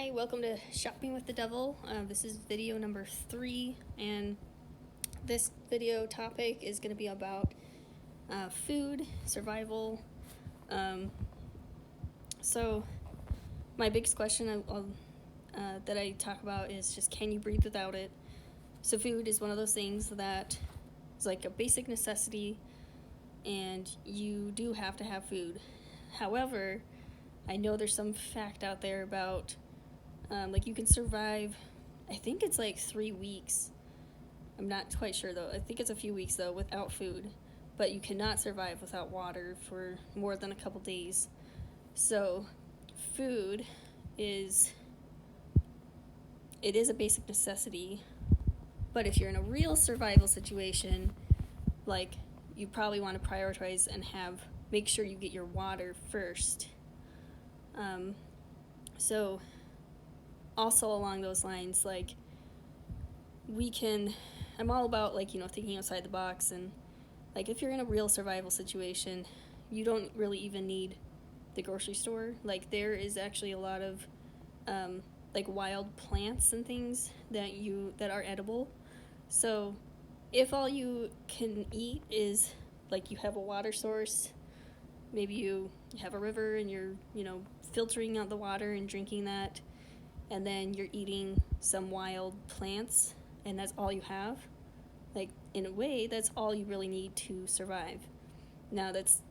Hi, welcome to Shopping with the Devil. This is video number 3, and this video topic is going to be about food, survival. So, my biggest question that I talk about is just, can you breathe without it? So, food is one of those things that is like a basic necessity, and you do have to have food. However, I know there's some fact out there about like you can survive, I think it's like 3 weeks. I'm not quite sure though. I think it's a few weeks though without food, but you cannot survive without water for more than a couple days. So food is a basic necessity, but if you're in a real survival situation, like you probably want to prioritize and make sure you get your water first. So also along those lines, like I'm all about like, thinking outside the box, and like if you're in a real survival situation, you don't really even need the grocery store. Like there is actually a lot of like wild plants and things that are edible. So if all you can eat is like you have a water source, maybe you have a river and you're, filtering out the water and drinking that, and then you're eating some wild plants, and that's all you have, like in a way that's all you really need to survive. Now that's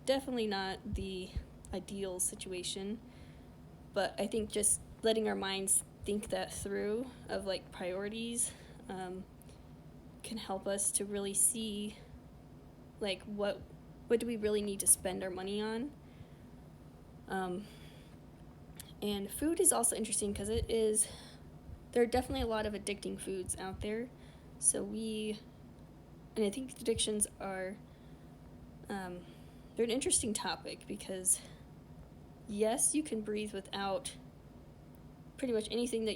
definitely not the ideal situation, but I think just letting our minds think that through of like priorities can help us to really see like what do we really need to spend our money on. And food is also interesting because there are definitely a lot of addicting foods out there. So and I think addictions are, they're an interesting topic because, yes, you can breathe without pretty much anything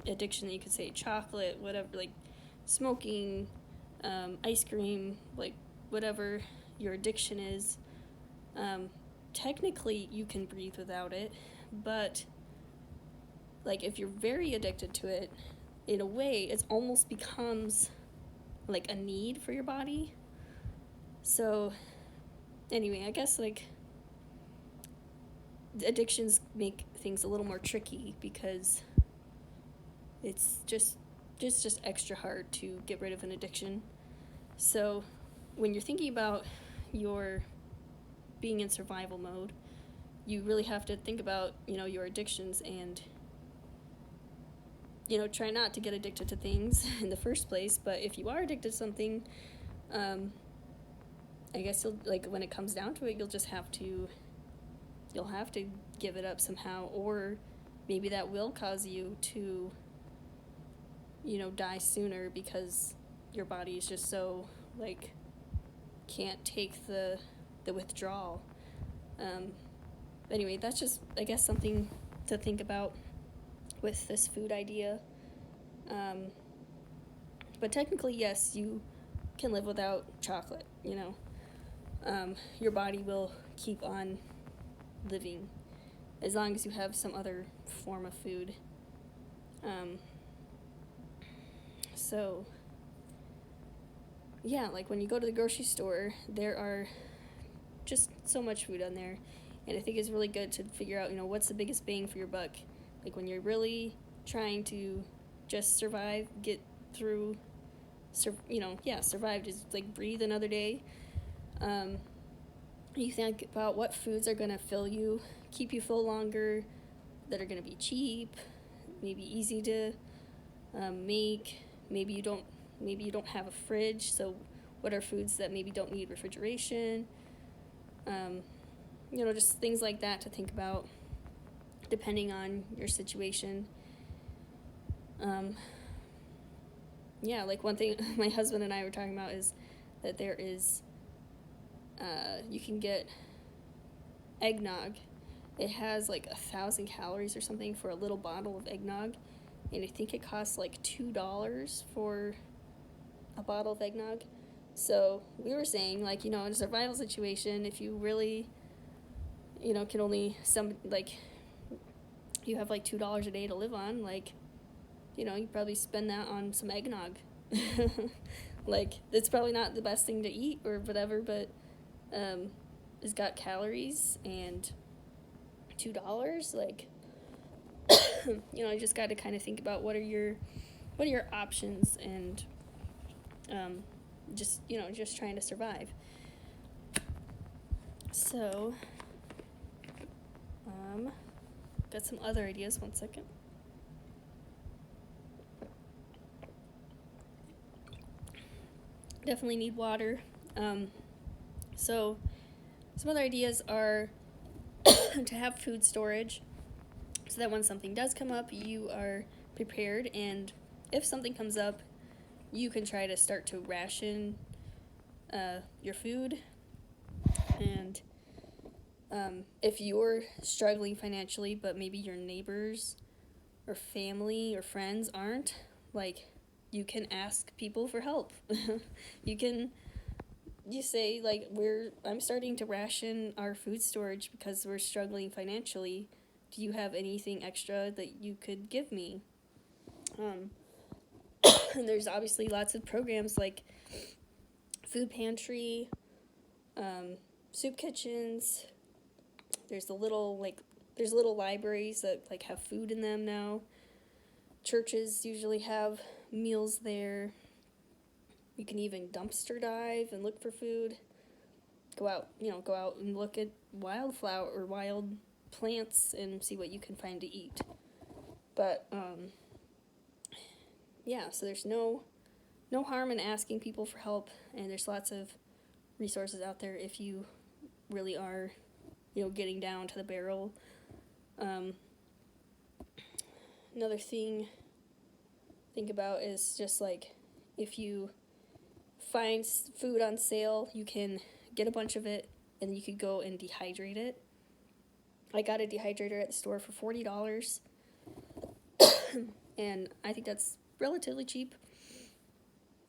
addiction that you could say, chocolate, whatever, like smoking, ice cream, like whatever your addiction is. Technically, you can breathe without it, but like if you're very addicted to it, in a way, it almost becomes like a need for your body. So anyway, I guess like addictions make things a little more tricky because it's just extra hard to get rid of an addiction. So when you're thinking about your being in survival mode, you really have to think about, your addictions and, try not to get addicted to things in the first place. But if you are addicted to something, I guess when it comes down to it, you'll have to give it up somehow, or maybe that will cause you to, die sooner because your body is just so, like, can't take the withdrawal. Anyway, that's just, I guess, something to think about with this food idea. But technically, yes, you can live without chocolate, your body will keep on living as long as you have some other form of food. So yeah, like when you go to the grocery store, there are just so much food on there, and I think it's really good to figure out, what's the biggest bang for your buck. Like when you're really trying to just survive, get through, survive, just like breathe another day. You think about what foods are going to fill you, keep you full longer, that are going to be cheap, maybe easy to make. Maybe you don't have a fridge, so what are foods that maybe don't need refrigeration? Just things like that to think about depending on your situation. Like one thing my husband and I were talking about is that there is, you can get eggnog. It has like 1,000 calories or something for a little bottle of eggnog, and I think it costs like $2 for a bottle of eggnog. So we were saying, like, in a survival situation, if you really, can only you have like $2 a day to live on, like, you probably spend that on some eggnog. Like, it's probably not the best thing to eat or whatever, but it's got calories and $2. Like, you just got to kind of think about what are your options, and just trying to survive. So, got some other ideas. 1 second. Definitely need water. So some other ideas are to have food storage, so that when something does come up, you are prepared, and if something comes up, you can try to start to ration your food. And if you're struggling financially, but maybe your neighbors or family or friends aren't, like, you can ask people for help. You say, like, I'm starting to ration our food storage because we're struggling financially. Do you have anything extra that you could give me? And there's obviously lots of programs like Food Pantry, soup kitchens. There's little libraries that like have food in them now. Churches usually have meals there. You can even dumpster dive and look for food. Go out and look at wildflower or wild plants and see what you can find to eat. But so there's no harm in asking people for help, and there's lots of resources out there if you really are, getting down to the barrel. Another thing to think about is just like, if you find food on sale, you can get a bunch of it and you could go and dehydrate it. I got a dehydrator at the store for $40, and I think that's relatively cheap.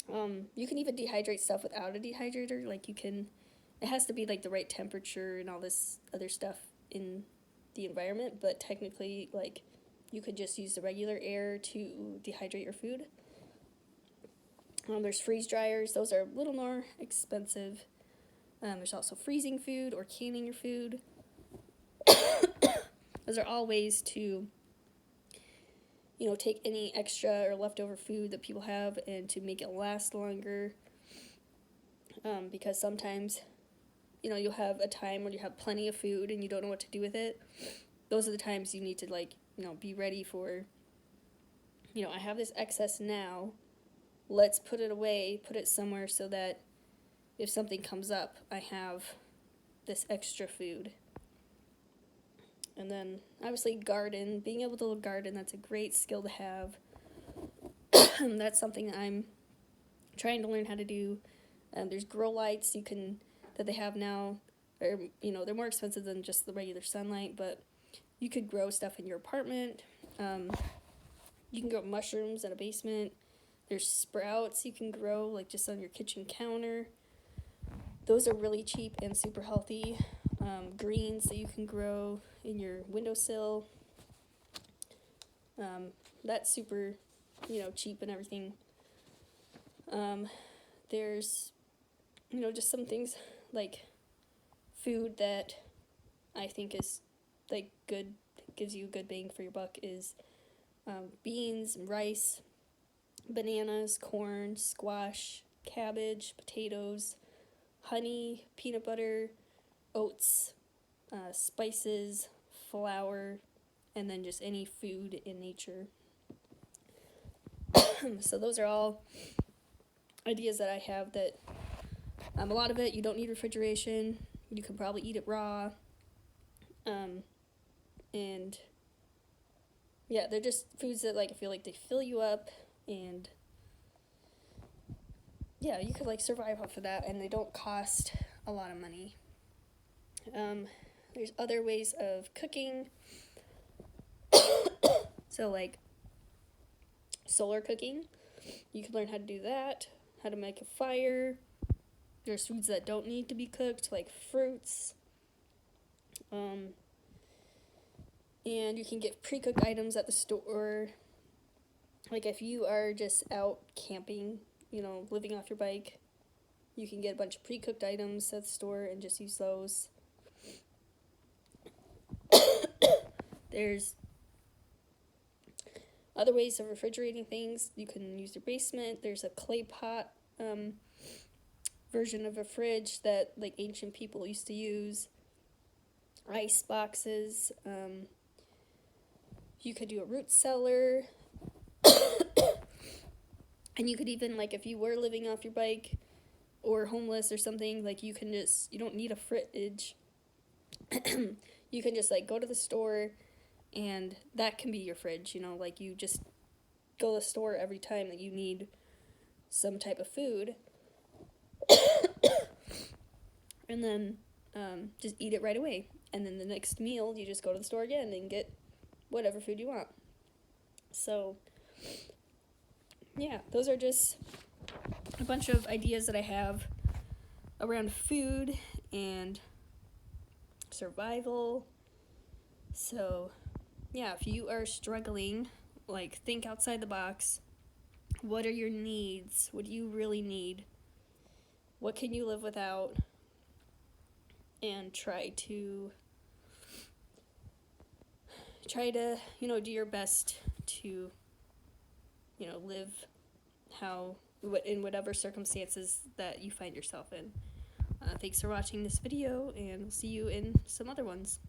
You can even dehydrate stuff without a dehydrator. Like, it has to be like the right temperature and all this other stuff in the environment, but technically, like, you could just use the regular air to dehydrate your food. There's freeze dryers. Those are a little more expensive. There's also freezing food or canning your food. Those are all ways to, take any extra or leftover food that people have and to make it last longer. Because sometimes, you'll have a time when you have plenty of food and you don't know what to do with it. Those are the times you need to, like, be ready for, I have this excess now. Let's put it away, put it somewhere so that if something comes up, I have this extra food. And then, obviously, being able to garden, that's a great skill to have. That's something that I'm trying to learn how to do. There's grow lights that they have now. They're more expensive than just the regular sunlight, but you could grow stuff in your apartment. You can grow mushrooms in a basement. There's sprouts you can grow, like, just on your kitchen counter. Those are really cheap and super healthy. Greens that you can grow in your windowsill. That's super, cheap and everything. There's, just some things like food that I think is, like, good, gives you a good bang for your buck is beans, rice, bananas, corn, squash, cabbage, potatoes, honey, peanut butter, oats, spices, flour, and then just any food in nature. So those are all ideas that I have that a lot of it you don't need refrigeration. You can probably eat it raw. And yeah, they're just foods that, like, I feel like they fill you up, and yeah, you could, like, survive off of that, and they don't cost a lot of money. There's other ways of cooking. So, like, solar cooking. You can learn how to do that, how to make a fire. There's foods that don't need to be cooked, like fruits. And you can get pre-cooked items at the store. Like if you are just out camping, living off your bike, you can get a bunch of pre-cooked items at the store and just use those. There's other ways of refrigerating things. You can use your basement. There's a clay pot version of a fridge that like ancient people used to use. Ice boxes. You could do a root cellar. And you could even, like, if you were living off your bike or homeless or something, like, you don't need a fridge. You can just, like, go to the store, and that can be your fridge, like, you just go to the store every time that you need some type of food. And then just eat it right away. And then the next meal, you just go to the store again and get whatever food you want. So, yeah, those are just a bunch of ideas that I have around food and survival. So, yeah, if you are struggling, like, think outside the box. What are your needs? What do you really need? What can you live without? And try to do your best to, live in whatever circumstances that you find yourself in. Thanks for watching this video, and we'll see you in some other ones.